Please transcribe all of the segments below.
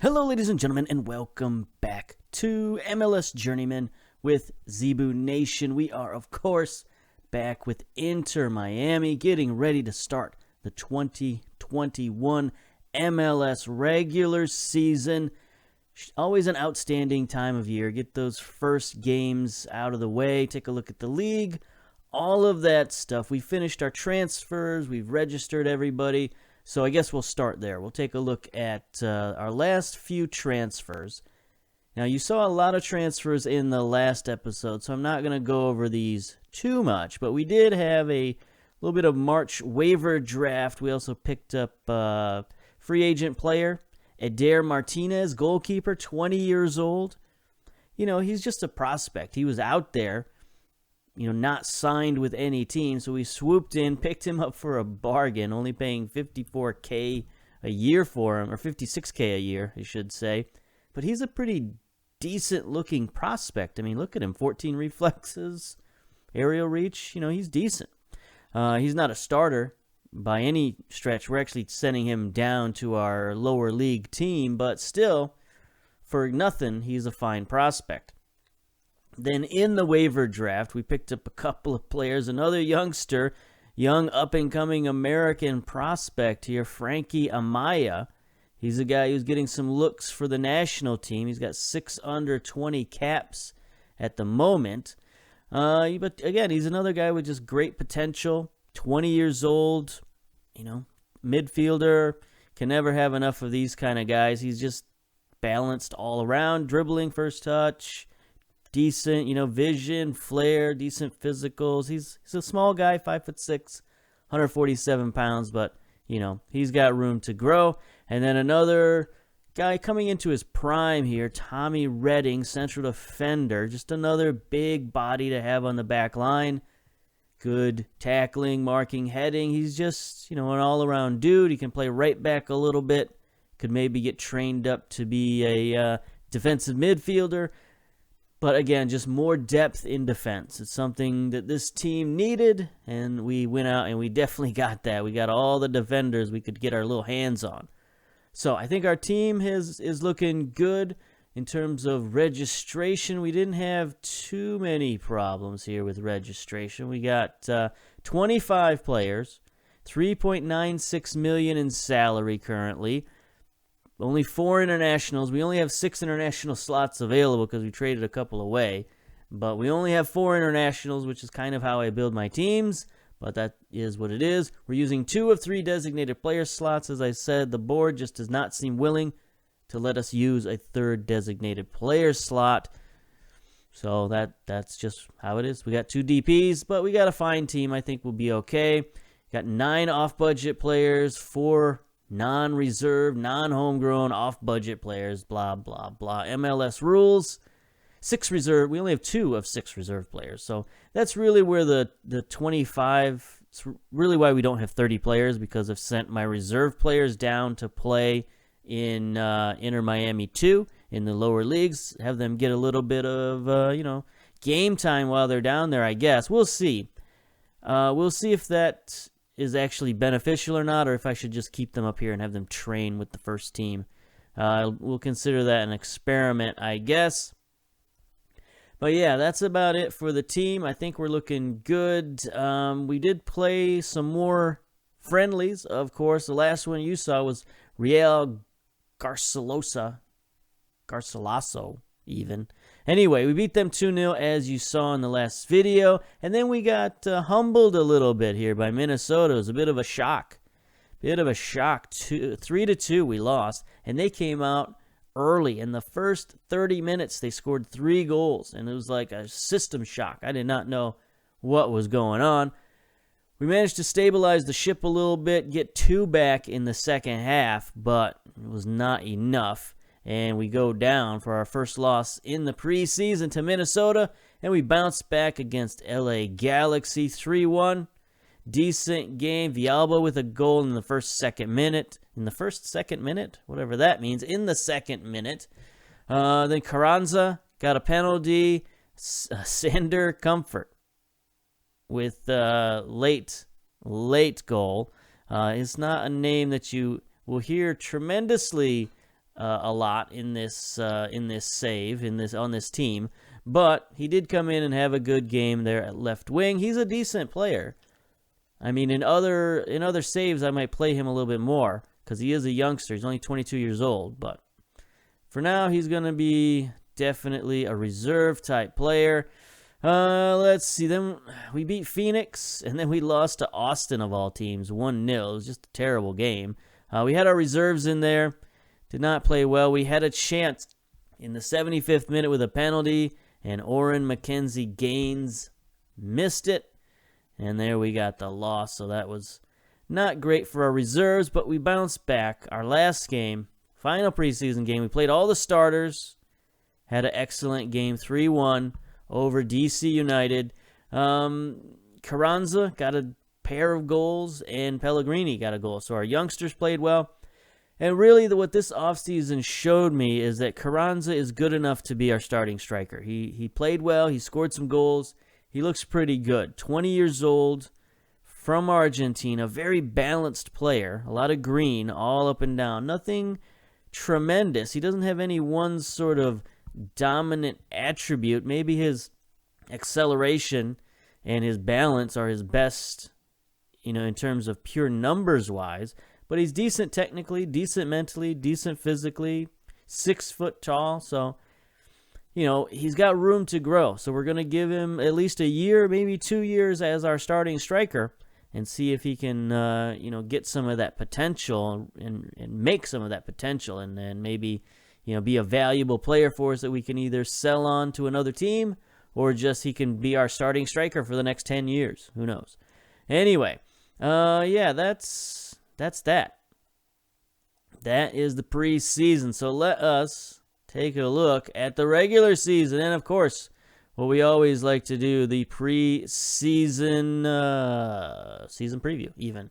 Hello, ladies and gentlemen, and welcome back to MLS Journeyman with Zebu Nation. We are, of course, back with Inter Miami, getting ready to start the 2021 MLS regular season. Always an outstanding time of year. Get those first games out of the way, take a look at the league, all of that stuff. We finished our transfers, we've registered everybody. So I guess we'll start there. We'll take a look at our last few transfers. Now, you saw a lot of transfers in the last episode, so I'm not going to go over these too much. But we did have a little bit of March waiver draft. We also picked up free agent player, Eder Martinez, goalkeeper, 20 years old. You know, he's just a prospect. He was out there, not signed with any team, so we swooped in, picked him up for a bargain, only paying $54K a year for him, or $56K a year, I should say. But he's a pretty decent-looking prospect. I mean, look at him, 14 reflexes, aerial reach, he's decent. He's not a starter by any stretch. We're actually sending him down to our lower league team, but still, for nothing, he's a fine prospect. Then in the waiver draft, we picked up a couple of players. Another youngster, young up-and-coming American prospect here, Frankie Amaya. He's a guy who's getting some looks for the national team. He's got 6 under 20 caps at the moment. But again, he's another guy with just great potential. 20 years old, midfielder. Can never have enough of these kind of guys. He's just balanced all around, dribbling, first touch. Decent, vision, flair, decent physicals. He's a small guy, 5'6", 147 pounds, but, he's got room to grow. And then another guy coming into his prime here, Tommy Redding, central defender. Just another big body to have on the back line. Good tackling, marking, heading. He's just, an all-around dude. He can play right back a little bit. Could maybe get trained up to be a defensive midfielder. But again, just more depth in defense. It's something that this team needed, and we went out and we definitely got that. We got all the defenders we could get our little hands on. So I think our team is looking good in terms of registration. We didn't have too many problems here with registration. We got 25 players, $3.96 million in salary currently. Only 4 internationals. We only have 6 international slots available because we traded a couple away. But we only have 4 internationals, which is kind of how I build my teams. But that is what it is. We're using 2 of 3 designated player slots. As I said, the board just does not seem willing to let us use a 3rd designated player slot. So that's just how it is. We got 2 DPs, but we got a fine team. I think we'll be okay. Got 9 off-budget players, 4 non-reserve, non-homegrown, off-budget players, blah, blah, blah. MLS rules, 6 reserve. We only have 2 of 6 reserve players. So that's really where the 25, it's really why we don't have 30 players, because I've sent my reserve players down to play in Inter Miami 2 in the lower leagues, have them get a little bit of, game time while they're down there, I guess. We'll see. We'll see if that is actually beneficial or not, or if I should just keep them up here and have them train with the first team. We'll consider that an experiment, I guess. But yeah, that's about it for the team. I think we're looking good. We did play some more friendlies, of course. The last one you saw was Real Garcilaso even. Anyway, we beat them 2-0, as you saw in the last video. And then we got humbled a little bit here by Minnesota. It was a bit of a shock. 3-2 we lost. And they came out early. In the first 30 minutes, they scored 3 goals. And it was like a system shock. I did not know what was going on. We managed to stabilize the ship a little bit, get 2 back in the second half, but it was not enough. And we go down for our first loss in the preseason to Minnesota, and we bounce back against LA Galaxy 3-1. Decent game. Villalba with a goal in the second minute. Whatever that means. In the second minute. Then Carranza got a penalty. Sander Comfort with late goal. It's not a name that you will hear tremendously a lot in this save on this team, but he did come in and have a good game there at left wing. He's a decent player. I mean, in other saves, I might play him a little bit more because he is a youngster. He's only 22 years old, but for now, he's going to be definitely a reserve type player. Let's see. Then we beat Phoenix, and then we lost to Austin of all teams, 1-0. It was just a terrible game. We had our reserves in there. Did not play well. We had a chance in the 75th minute with a penalty, and Oren McKenzie Gaines missed it. And there we got the loss, so that was not great for our reserves, but we bounced back. Our last game, final preseason game, we played all the starters, had an excellent game, 3-1 over DC United. Carranza got a pair of goals, and Pellegrini got a goal, so our youngsters played well. And really, what this offseason showed me is that Carranza is good enough to be our starting striker. He played well. He scored some goals. He looks pretty good. 20 years old, from Argentina, very balanced player. A lot of green all up and down. Nothing tremendous. He doesn't have any one sort of dominant attribute. Maybe his acceleration and his balance are his best, in terms of pure numbers-wise. But he's decent technically, decent mentally, decent physically, 6 foot tall. So, he's got room to grow. So we're going to give him at least a year, maybe 2 years as our starting striker and see if he can, get some of that potential and make some of that potential and then maybe, be a valuable player for us that we can either sell on to another team or just he can be our starting striker for the next 10 years. Who knows? Anyway, that's that. That is the preseason. So let us take a look at the regular season. And, of course, what we always like to do, the preseason season preview, even.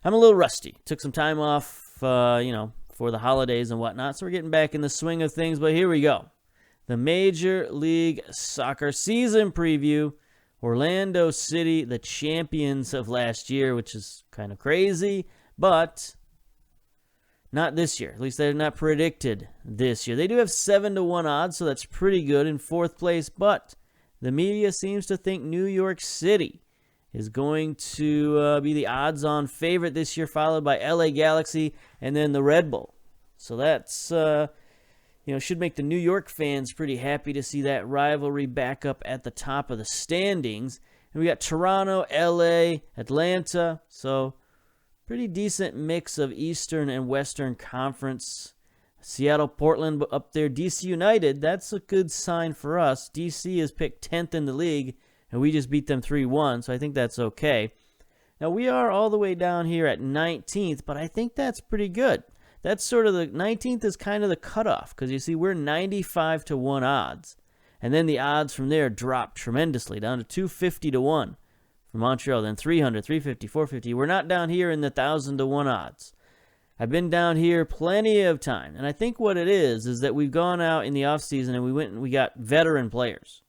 I'm a little rusty. Took some time off, for the holidays and whatnot. So we're getting back in the swing of things. But here we go. The Major League Soccer season preview. Orlando City, the champions of last year, which is kind of crazy. But not this year. At least they're not predicted this year. They do have 7-1 odds, so that's pretty good in 4th place. But the media seems to think New York City is going to be the odds-on favorite this year, followed by LA Galaxy and then the Red Bull. So that's, should make the New York fans pretty happy to see that rivalry back up at the top of the standings. And we got Toronto, LA, Atlanta. So pretty decent mix of Eastern and Western Conference. Seattle, Portland up there. DC United, that's a good sign for us. DC is picked 10th in the league, and we just beat them 3-1, so I think that's okay. Now, we are all the way down here at 19th, but I think that's pretty good. That's sort of the 19th is kind of the cutoff, because you see, we're 95-1 odds. And then the odds from there drop tremendously, down to 250-1. For Montreal, then 300, 350, 450. We're not down here in the 1,000-1 odds. I've been down here plenty of time, and I think what it is that we've gone out in the offseason and we got veteran players.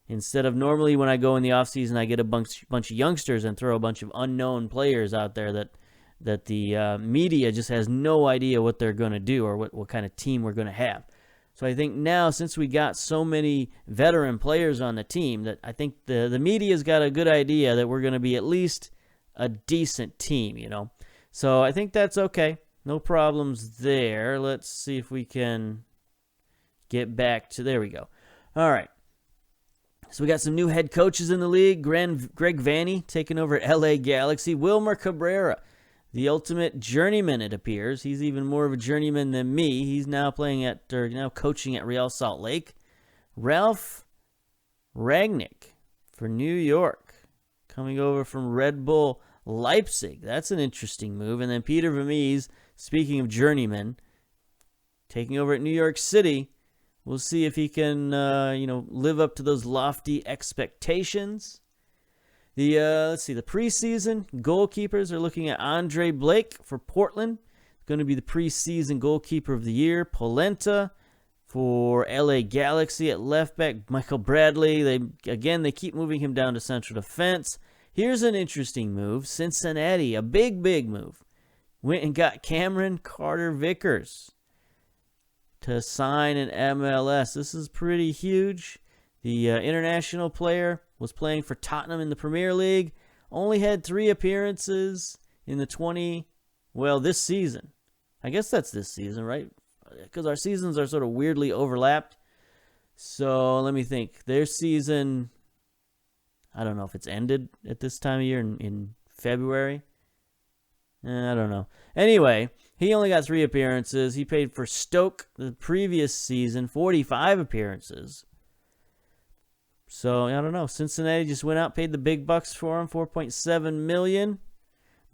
Instead of normally when I go in the offseason, I get a bunch of youngsters and throw a bunch of unknown players out there that the media just has no idea what they're going to do or what kind of team we're going to have. So I think now, since we got so many veteran players on the team, that I think the media's got a good idea that we're going to be at least a decent team, So I think that's okay. No problems there. Let's see if we can get back to... There we go. All right. So we got some new head coaches in the league. Greg Vanney taking over at LA Galaxy. Wilmer Cabrera, the ultimate journeyman, it appears. He's even more of a journeyman than me. He's now coaching at Real Salt Lake. Ralph Rangnick for New York, coming over from Red Bull Leipzig. That's an interesting move. And then Peter Vermees, speaking of journeyman, taking over at New York City. We'll see if he can, live up to those lofty expectations. Let's see, the preseason goalkeepers are looking at Andre Blake for Portland. Going to be the preseason goalkeeper of the year. Polenta for LA Galaxy at left back. Michael Bradley. They keep moving him down to central defense. Here's an interesting move. Cincinnati, a big move. Went and got Cameron Carter-Vickers to sign in MLS. This is pretty huge. The international player was playing for Tottenham in the Premier League. Only had 3 appearances in the this season. I guess that's this season, right? Because our seasons are sort of weirdly overlapped. So let me think. Their season, I don't know if it's ended at this time of year in February. I don't know. Anyway, he only got 3 appearances. He played for Stoke the previous season, 45 appearances. So, I don't know. Cincinnati just went out, paid the big bucks for him, $4.7 million.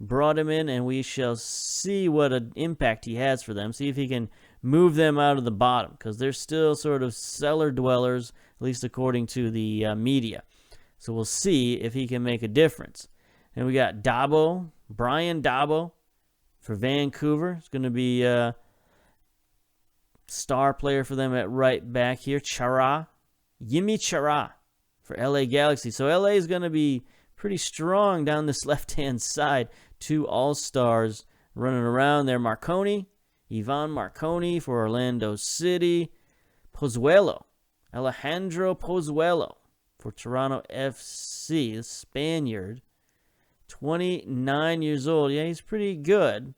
Brought him in, and we shall see what an impact he has for them. See if he can move them out of the bottom, because they're still sort of cellar dwellers, at least according to the media. So we'll see if he can make a difference. And we got Brian Dabo for Vancouver. It's going to be a star player for them at right back here. Yimi Chara for LA Galaxy. So LA is going to be pretty strong down this left-hand side. 2 all-stars running around there. Ivan Marconi for Orlando City. Alejandro Pozuelo for Toronto FC. The Spaniard. 29 years old. Yeah, he's pretty good.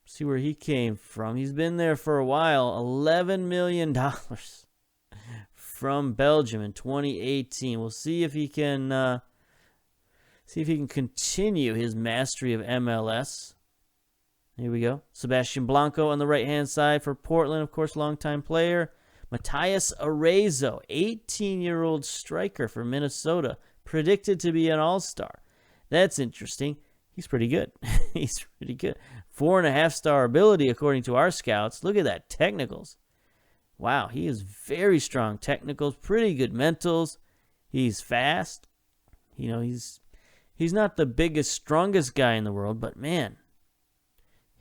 See where he came from. He's been there for a while. $11 million from Belgium in 2018. We'll see if he can continue his mastery of MLS. Here we go. Sebastian Blanco on the right-hand side for Portland, of course, longtime player. Matias Arezzo, 18-year-old striker for Minnesota, predicted to be an all-star. That's interesting. He's pretty good. He's pretty good. 4.5-star ability according to our scouts. Look at that, technicals. Wow, he is very strong technicals, pretty good mentals. He's fast. He's not the biggest, strongest guy in the world, but man,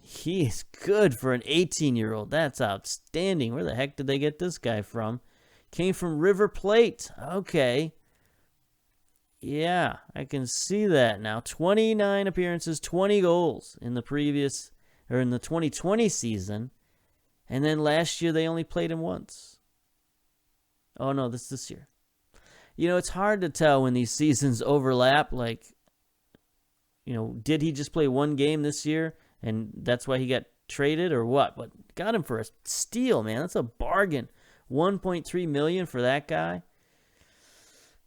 he is good for an 18-year-old. That's outstanding. Where the heck did they get this guy from? Came from River Plate. Okay. Yeah, I can see that now. 29 appearances, 20 goals in the 2020 season. And then last year they only played him once. Oh no, this year. It's hard to tell when these seasons overlap. Did he just play one game this year and that's why he got traded or what? But got him for a steal, man. That's a bargain. $1.3 million for that guy.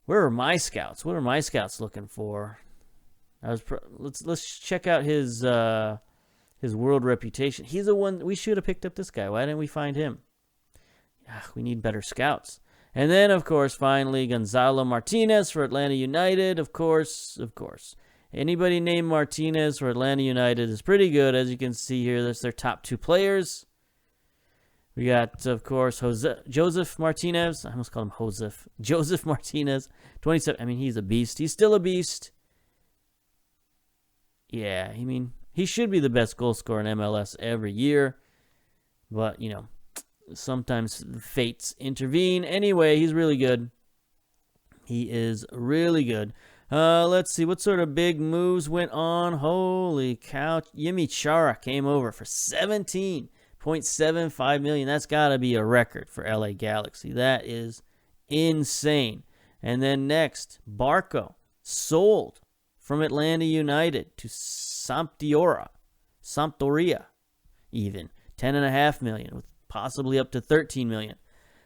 Where are my scouts? What are my scouts looking for? Let's check out his world reputation. He's the one we should have picked up. This guy. Why didn't we find him? We need better scouts. And then, of course, finally, Gonzalo Martinez for Atlanta United. Of course. Anybody named Martinez for Atlanta United is pretty good. As you can see here, that's their top 2 players. We got, of course, Joseph Martinez. I almost called him Joseph. Joseph Martinez, 27. I mean, he's a beast. He's still a beast. Yeah, he should be the best goal scorer in MLS every year. But, sometimes the fates intervene. Anyway, he's really good. He is really good. Let's see. What sort of big moves went on? Holy cow. Yimi Chara came over for $17.75 million. That's got to be a record for LA Galaxy. That is insane. And then next, Barco sold from Atlanta United to Sampdoria even. $10.5 million with possibly up to $13 million.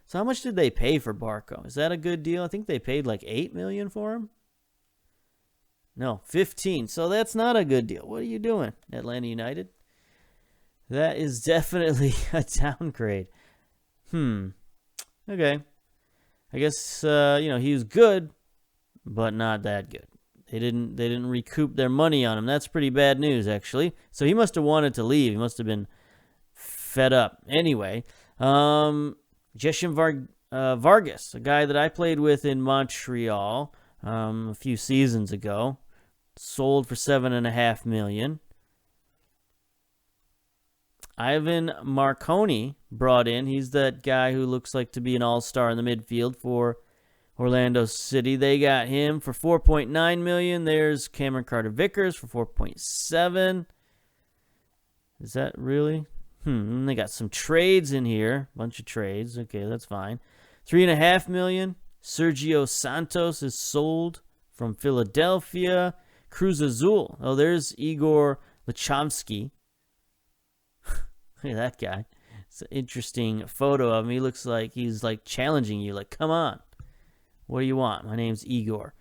So how much did they pay for Barco? Is that a good deal? I think they paid like $8 million for him. No, 15. So that's not a good deal. What are you doing, Atlanta United? That is definitely a downgrade. Okay. I guess he was good, but not that good. They didn't recoup their money on him. That's pretty bad news, actually. So he must have wanted to leave. He must have been fed up. Anyway, Jeshem Vargas, a guy that I played with in Montreal a few seasons ago, sold for $7.5 million. Ivan Marconi brought in. He's that guy who looks like to be an all-star in the midfield for Orlando City. They got him for $4.9 million. There's Cameron Carter-Vickers for $4.7 million. Is that really? They got some trades in here. Bunch of trades. Okay, that's fine. $3.5 million. Sergio Santos is sold from Philadelphia. Cruz Azul. Oh, there's Igor Lechovsky. Look at that guy. It's an interesting photo of him. He looks like he's like challenging you. Like, come on. What do you want? My name's Igor.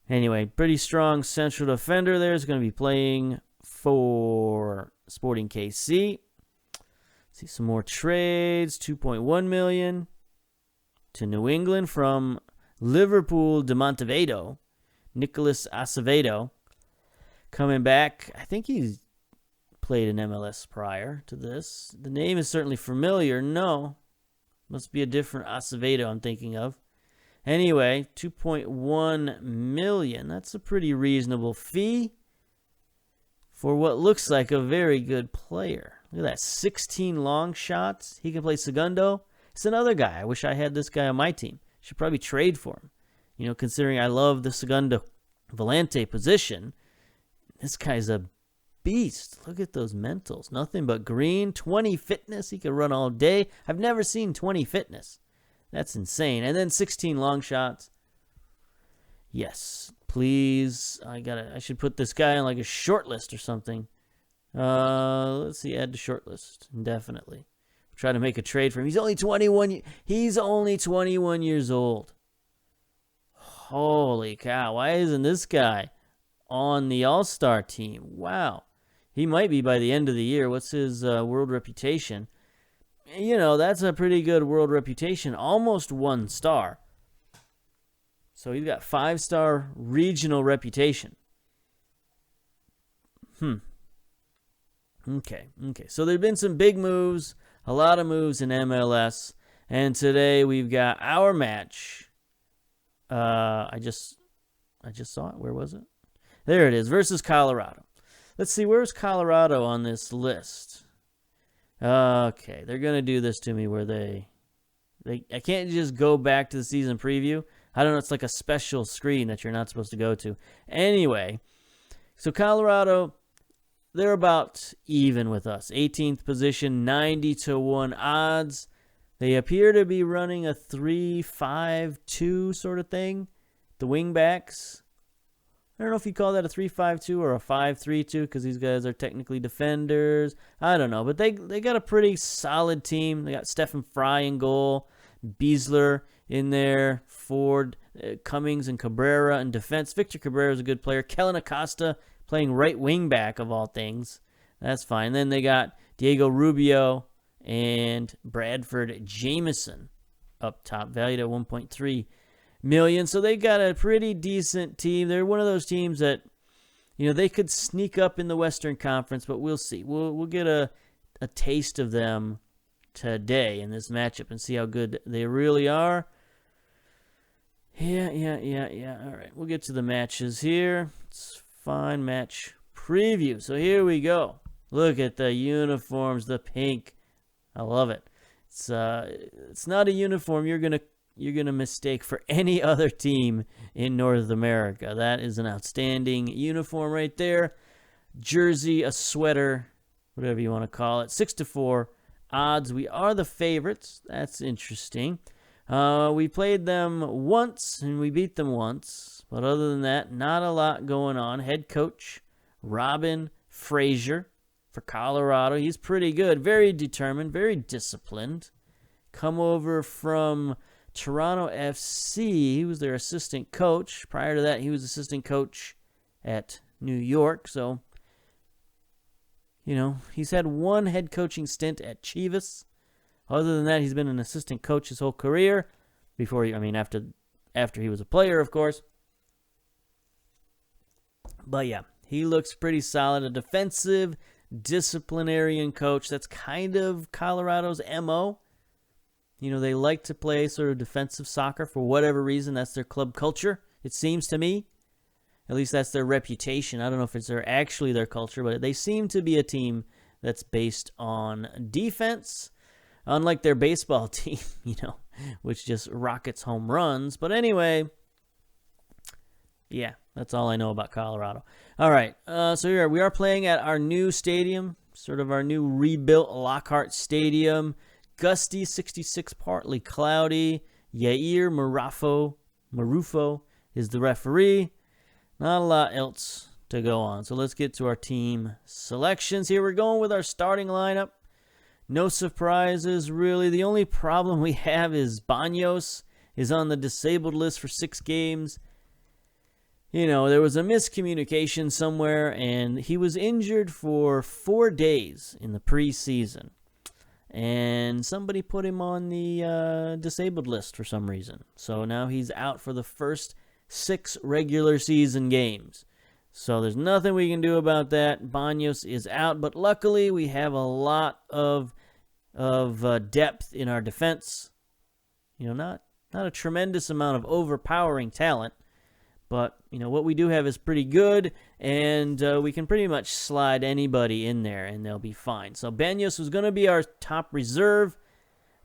Anyway, pretty strong central defender there. Is going to be playing for Sporting KC. See some more trades. $2.1 million to New England from Liverpool de Montevideo. Nicolas Acevedo coming back. I think he's played in MLS prior to this. The name is certainly familiar. No, must be a different Acevedo I'm thinking of. Anyway, $2.1 million. That's a pretty reasonable fee for what looks like a very good player. Look at that, 16 long shots. He can play segundo. It's another guy. I wish I had this guy on my team. Should probably trade for him. You know, considering I love the segundo volante position, this guy's a beast. Look at those mentals. Nothing but green. 20 fitness. He could run all day. I've never seen 20 fitness. That's insane. And then 16 long shots. Yes, please. I should put this guy on like a short list or something. Let's see, add to short list. Definitely. Try to make a trade for him. He's only 21. He's only 21 years old. Holy cow. Why isn't this guy on the All-Star team? Wow. He might be by the end of the year. What's his world reputation? You know, that's a pretty good world reputation. Almost 1 star. So he's got 5-star regional reputation. Okay. So there have been some big moves, a lot of moves in MLS, and today we've got our match. I just saw it. Where was it? There it is, versus Colorado. Let's see, where's Colorado on this list? Okay, they're going to do this to me where I can't just go back to the season preview. I don't know, it's like a special screen that you're not supposed to go to. Anyway, so Colorado, they're about even with us. 18th position, 90-1 odds. They appear to be running a 3-5-2 sort of thing. The wingbacks. I don't know if you call that a 3-5-2 or a 5-3-2 because these guys are technically defenders. I don't know, but they got a pretty solid team. They got Stephen Fry in goal, Beasler in there, Ford, Cummings, and Cabrera in defense. Victor Cabrera is a good player. Kellen Acosta playing right wing back of all things. That's fine. Then they got Diego Rubio and Bradford Jameson up top, valued at $1.3 million. So they got a pretty decent team. They're one of those teams that, you know, they could sneak up in the Western Conference, but we'll see. We'll get a taste of them today in this matchup and see how good they really are. Yeah. All right, we'll get to the matches here. It's fine match preview. So here we go. Look at the uniforms, the pink. I love it. It's not a uniform you're gonna mistake for any other team in North America. That is an outstanding uniform right there. Jersey, a sweater, whatever you want to call it. 6-4 odds. We are the favorites. That's interesting. We played them once and we beat them once, but other than that, not a lot going on. Head coach Robin Frazier for Colorado. He's pretty good, very determined, very disciplined. Come over from Toronto FC. He was their assistant coach. Prior to that, he was assistant coach at New York. So, you know, he's had one head coaching stint at Chivas. Other than that, he's been an assistant coach his whole career. After he was a player, of course. But yeah, he looks pretty solid. A defensive disciplinarian coach. That's kind of Colorado's MO. You know, they like to play sort of defensive soccer for whatever reason. That's their club culture, it seems to me. At least that's their reputation. I don't know if it's actually their culture, but they seem to be a team that's based on defense, unlike their baseball team, you know, which just rockets home runs. But anyway, yeah, that's all I know about Colorado. All right, so here we are playing at our new stadium. sort of our new rebuilt Lockhart Stadium. Gusty 66, partly cloudy. Yair Marufo is the referee. Not a lot else to go on. So let's get to our team selections. Here we're going with our starting lineup. No surprises, really. The only problem we have is Baños is on the disabled list for 6 games. You know, there was a miscommunication somewhere, and he was injured for 4 days in the preseason. And somebody put him on the disabled list for some reason. So now he's out for the first 6 regular season games. So there's nothing we can do about that. Baños is out, but luckily we have a lot of depth in our defense. You know, not a tremendous amount of overpowering talent, but you know what we do have is pretty good, and we can pretty much slide anybody in there, and they'll be fine. So Baños was going to be our top reserve,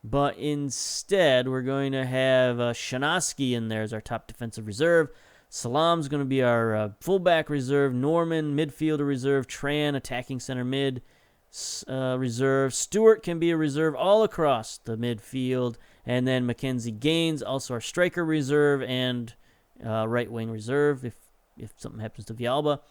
but instead we're going to have Shanosky in there as our top defensive reserve. Salam's going to be our fullback reserve. Norman, midfielder reserve. Tran, attacking center mid reserve. Stewart can be a reserve all across the midfield. And then Mackenzie Gaines, also our striker reserve and right wing reserve if something happens to Villalba.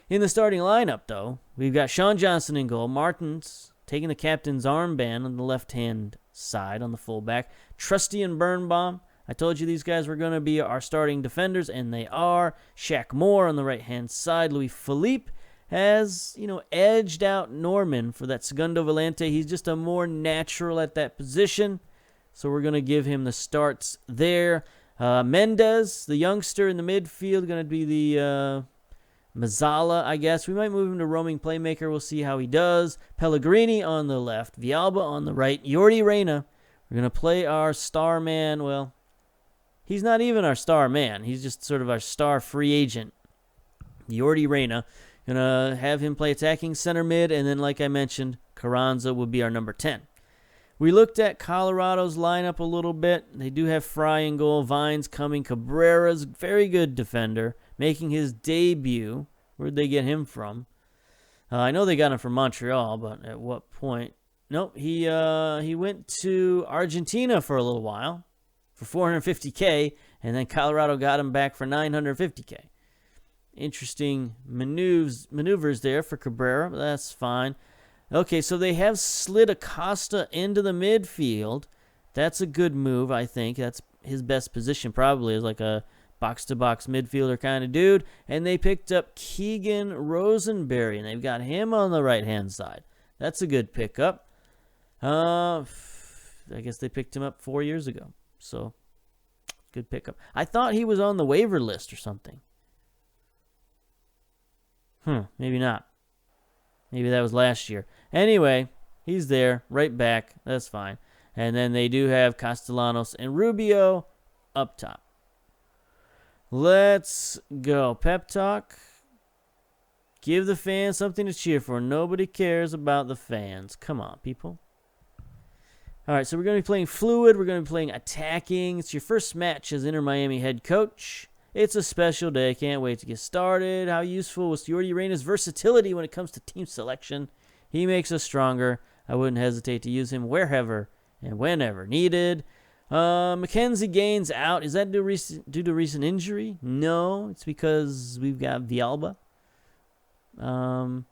In the starting lineup, though, we've got Sean Johnson in goal. Martins taking the captain's armband on the left-hand side on the fullback. Trusty and Birnbaum. I told you these guys were going to be our starting defenders, and they are. Shaq Moore on the right-hand side. Louis Philippe has, edged out Norman for that Segundo Volante. He's just a more natural at that position, so we're going to give him the starts there. Mendez, the youngster in the midfield, going to be the Mazzala, I guess. We might move him to roaming playmaker. We'll see how he does. Pellegrini on the left. Villalba on the right. Jordi Reyna. We're going to play our star man. Well, he's not even our star man. He's just sort of our star free agent. Jordi Reyna. Going to have him play attacking center mid. And then, like I mentioned, Carranza will be our number 10. We looked at Colorado's lineup a little bit. They do have Fry in goal. Vines coming. Cabrera's very good defender, making his debut. Where'd they get him from? I know they got him from Montreal, but at what point? Nope, he went to Argentina for a little while for $450K, and then Colorado got him back for $950K. Interesting maneuvers there for Cabrera, but that's fine. Okay, so they have slid Acosta into the midfield. That's a good move, I think. That's his best position probably, is like a box-to-box midfielder kind of dude. And they picked up Keegan Rosenberry, and they've got him on the right-hand side. That's a good pickup. I guess they picked him up 4 years ago. So, good pickup. I thought he was on the waiver list or something. Maybe not. Maybe that was last year. Anyway, he's there, right back. That's fine. And then they do have Castellanos and Rubio up top. Let's go. Pep talk. Give the fans something to cheer for. Nobody cares about the fans. Come on, people. All right, so we're going to be playing fluid. We're going to be playing attacking. It's your first match as Inter Miami head coach. It's a special day. Can't wait to get started. How useful was Jordi Reyna's versatility when it comes to team selection? He makes us stronger. I wouldn't hesitate to use him wherever and whenever needed. Mackenzie Gaines out. Is that due to recent injury? No, it's because we've got Villalba. I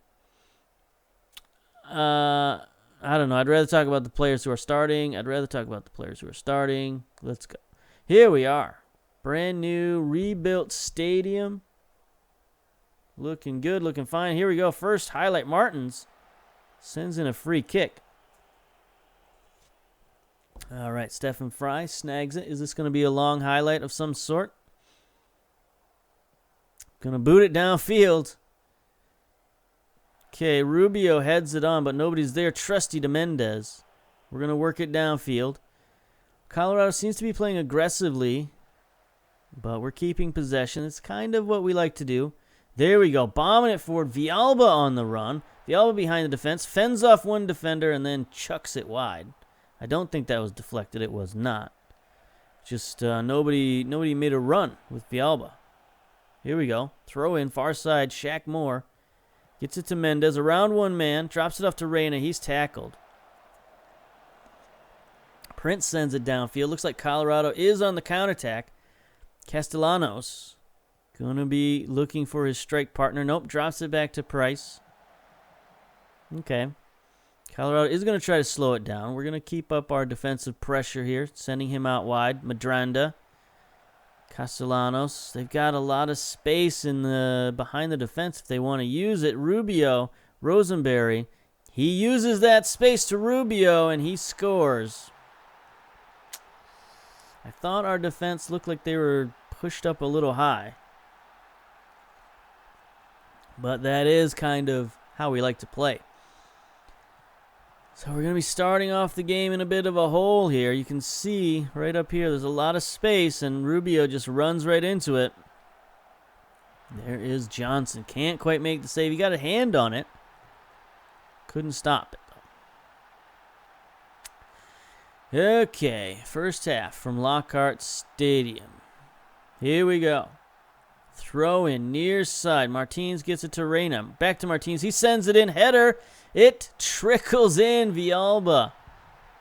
don't know. I'd rather talk about the players who are starting. Let's go. Here we are. Brand new rebuilt stadium. Looking good, looking fine. Here we go. First highlight. Martins sends in a free kick. All right, Stephen Fry snags it. Is this going to be a long highlight of some sort? Going to boot it downfield. Okay, Rubio heads it on, but nobody's there. Trusty to Mendez. We're going to work it downfield. Colorado seems to be playing aggressively, but we're keeping possession. It's kind of what we like to do. There we go. Bombing it forward. Villalba on the run. Villalba behind the defense. Fends off one defender and then chucks it wide. I don't think that was deflected. It was not. Just nobody made a run with Villalba. Here we go. Throw in far side. Shaq Moore. Gets it to Mendez. Around one man. Drops it off to Reyna. He's tackled. Prince sends it downfield. Looks like Colorado is on the counterattack. Castellanos going to be looking for his strike partner. Nope, drops it back to Price. Okay. Colorado is going to try to slow it down. We're going to keep up our defensive pressure here, sending him out wide. Madranda. Castellanos. They've got a lot of space in the behind the defense if they want to use it. Rubio, Rosenberry. He uses that space to Rubio, and he scores. I thought our defense looked like they were pushed up a little high. But that is kind of how we like to play. So we're going to be starting off the game in a bit of a hole here. You can see right up here there's a lot of space, and Rubio just runs right into it. There is Johnson. Can't quite make the save. He got a hand on it. Couldn't stop it. Okay, first half from Lockhart Stadium. Here we go. Throw in near side. Martins gets it to Reyna. Back to Martins. He sends it in. Header. It trickles in. Villalba.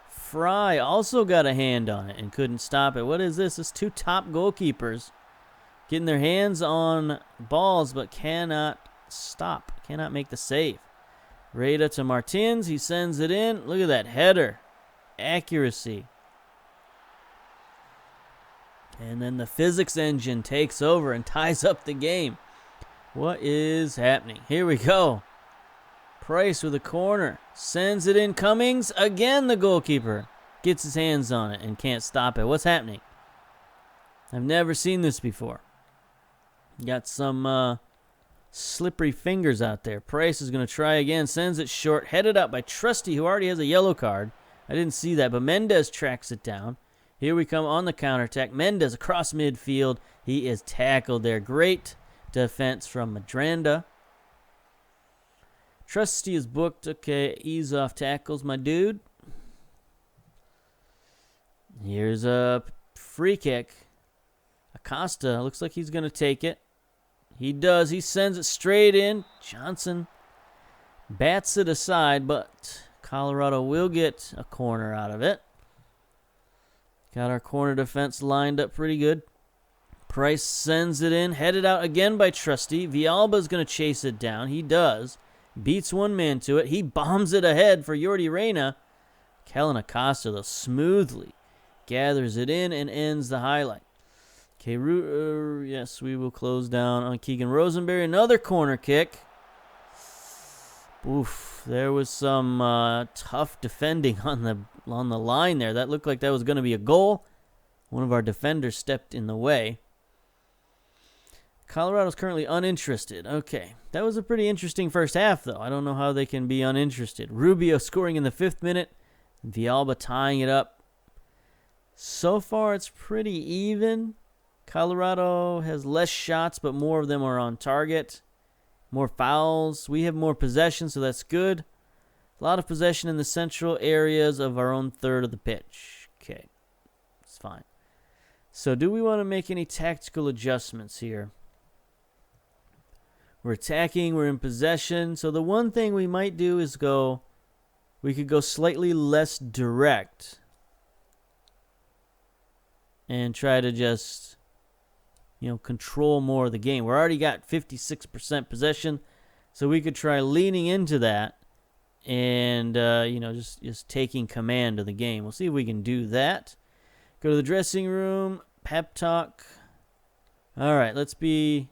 Fry also got a hand on it and couldn't stop it. What is this? It's two top goalkeepers getting their hands on balls but cannot stop. Cannot make the save. Reyna to Martins. He sends it in. Look at that header. Accuracy. And then the physics engine takes over and ties up the game. What is happening? Here we go. Price with a corner. Sends it in. Cummings. Again, the goalkeeper gets his hands on it and can't stop it. What's happening? I've never seen this before. Got some slippery fingers out there. Price is going to try again. Sends it short. Headed up by Trusty, who already has a yellow card. I didn't see that, but Mendez tracks it down. Here we come on the counterattack. Mendez across midfield. He is tackled there. Great defense from Madranda. Trusty is booked. Okay, ease off tackles, my dude. Here's a free kick. Acosta looks like he's going to take it. He does. He sends it straight in. Johnson bats it aside, but Colorado will get a corner out of it. Got our corner defense lined up pretty good. Price sends it in. Headed out again by Trusty. Villalba's going to chase it down. He does. Beats one man to it. He bombs it ahead for Yordi Reyna. Kellen Acosta, though, smoothly gathers it in and ends the highlight. Okay, yes, we will close down on Keegan Rosenberry. Another corner kick. Oof, there was some tough defending on the line there. That looked like that was going to be a goal. One of our defenders stepped in the way. Colorado's currently uninterested. Okay, that was a pretty interesting first half, though. I don't know how they can be uninterested. Rubio scoring in the 5th minute. Villalba tying it up. So far, it's pretty even. Colorado has less shots, but more of them are on target. More fouls. We have more possession, so that's good. A lot of possession in the central areas of our own third of the pitch. Okay, it's fine. So do we want to make any tactical adjustments here? We're attacking. We're in possession. So the one thing we might do is we could go slightly less direct and try to just, control more of the game. We're already got 56% possession, so we could try leaning into that and, just taking command of the game. We'll see if we can do that. Go to the dressing room, pep talk. All right, let's be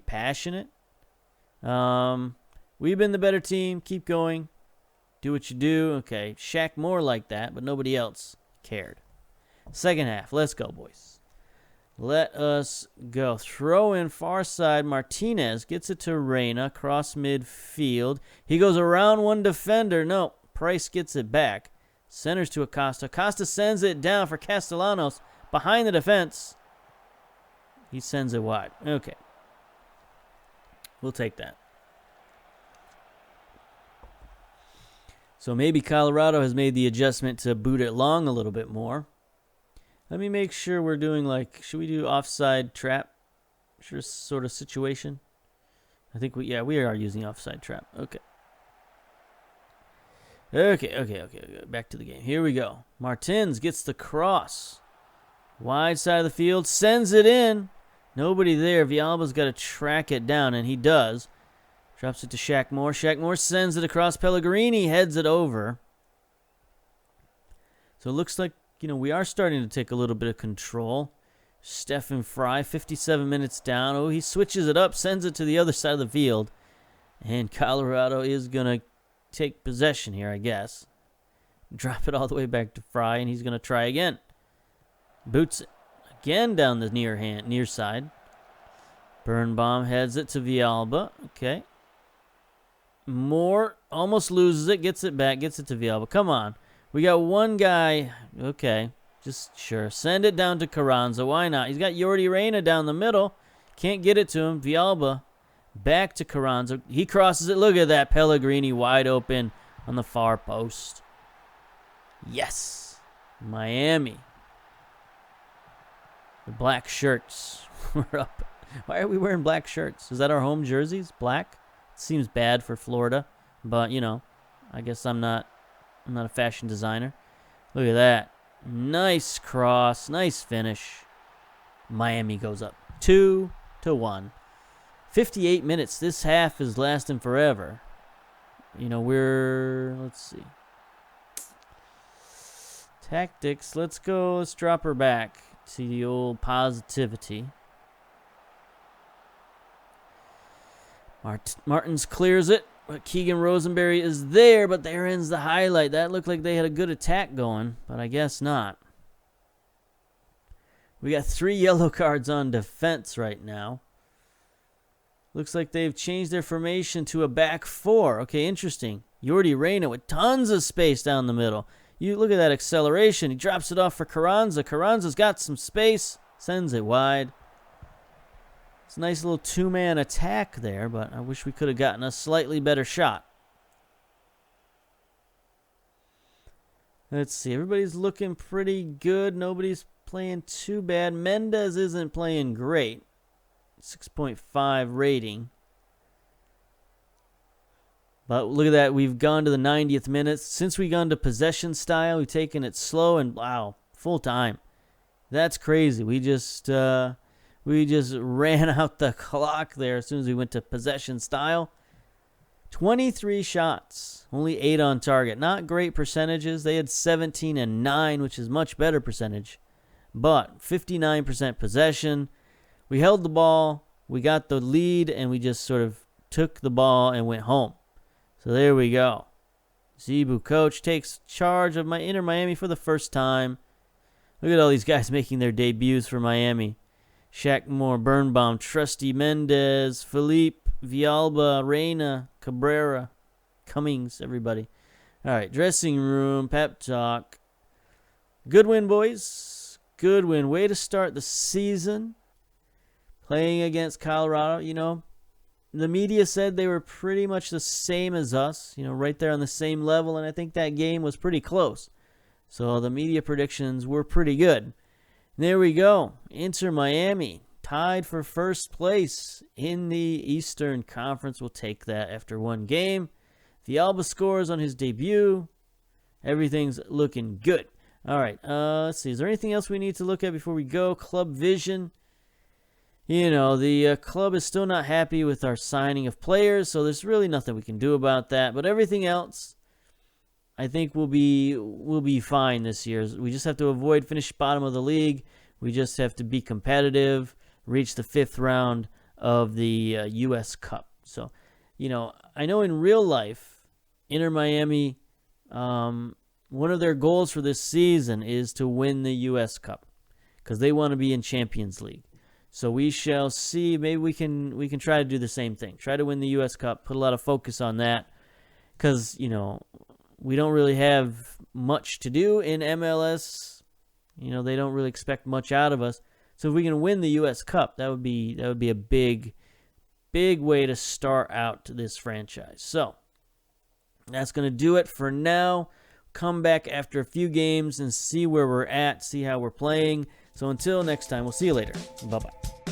passionate. We've been the better team. Keep going. Do what you do. Okay, Shaq more like that, but nobody else cared. Second half. Let's go, boys. Let us go. Throw in far side. Martinez gets it to Reyna. Cross midfield. He goes around one defender. No, Price gets it back. Centers to Acosta. Acosta sends it down for Castellanos. Behind the defense. He sends it wide. Okay. We'll take that. So maybe Colorado has made the adjustment to boot it long a little bit more. Let me make sure we're doing should we do offside trap sort of situation? I think we are using offside trap. Okay. Okay. Back to the game. Here we go. Martins gets the cross. Wide side of the field. Sends it in. Nobody there. Villalba's got to track it down, and he does. Drops it to Shaq Moore. Shaq Moore sends it across. Pellegrini heads it over. So it looks like, we are starting to take a little bit of control. Stephen Fry, 57 minutes down. Oh, he switches it up, sends it to the other side of the field. And Colorado is going to take possession here, I guess. Drop it all the way back to Fry, and he's going to try again. Boots it again down the near side. Birnbaum heads it to Villalba. Okay. Moore almost loses it, gets it back, gets it to Villalba. Come on. We got one guy. Okay. Just sure. Send it down to Carranza. Why not? He's got Jordi Reyna down the middle. Can't get it to him. Villalba back to Carranza. He crosses it. Look at that. Pellegrini wide open on the far post. Yes. Miami. The black shirts. We're up. Why are we wearing black shirts? Is that our home jerseys? Black? It seems bad for Florida. But, I guess I'm not a fashion designer. Look at that. Nice cross. Nice finish. Miami goes up 2-1. 58 minutes. This half is lasting forever. Let's see. Tactics. Let's drop her back to the old positivity. Martins clears it. But Keegan Rosenberry is there, but there ends the highlight. That looked like they had a good attack going, but I guess not. We got 3 yellow cards on defense right now. Looks like they've changed their formation to a back 4. Okay, interesting. Jordi Reyna with tons of space down the middle. You look at that acceleration. He drops it off for Carranza. Carranza's got some space. Sends it wide. It's a nice little 2-man attack there, but I wish we could have gotten a slightly better shot. Let's see. Everybody's looking pretty good. Nobody's playing too bad. Mendez isn't playing great. 6.5 rating. But look at that. We've gone to the 90th minute. Since we've gone to possession style, we've taken it slow and, wow, full time. That's crazy. We just ran out the clock there as soon as we went to possession style. 23 shots, only 8 on target. Not great percentages. They had 17 and 9, which is much better percentage. But 59% possession. We held the ball, we got the lead, and we just sort of took the ball and went home. So there we go. Zebu coach takes charge of Inter Miami for the first time. Look at all these guys making their debuts for Miami. Shaq Moore, Birnbaum, Trusty Mendez, Felipe, Villalba, Reyna, Cabrera, Cummings, everybody. All right, dressing room, pep talk. Good win, boys. Good win. Way to start the season. Playing against Colorado, the media said they were pretty much the same as us, right there on the same level, and I think that game was pretty close. So the media predictions were pretty good. There we go. Inter Miami tied for first place in the Eastern Conference. We'll take that after one game. Villalba scores on his debut. Everything's looking good. All right. Let's see. Is there anything else we need to look at before we go? Club vision. The club is still not happy with our signing of players, so there's really nothing we can do about that. But everything else, I think we'll be fine this year. We just have to avoid finish bottom of the league. We just have to be competitive, reach the 5th round of the U.S. Cup. So, I know in real life, Inter Miami, one of their goals for this season is to win the U.S. Cup because they want to be in Champions League. So we shall see. Maybe we can try to do the same thing. Try to win the U.S. Cup. Put a lot of focus on that because, we don't really have much to do in MLS. They don't really expect much out of us. So if we can win the U.S. Cup, that would be a big way to start out this franchise. So that's going to do it for now. Come back after a few games and see where we're at, see how we're playing. So until next time, we'll see you later. Bye-bye.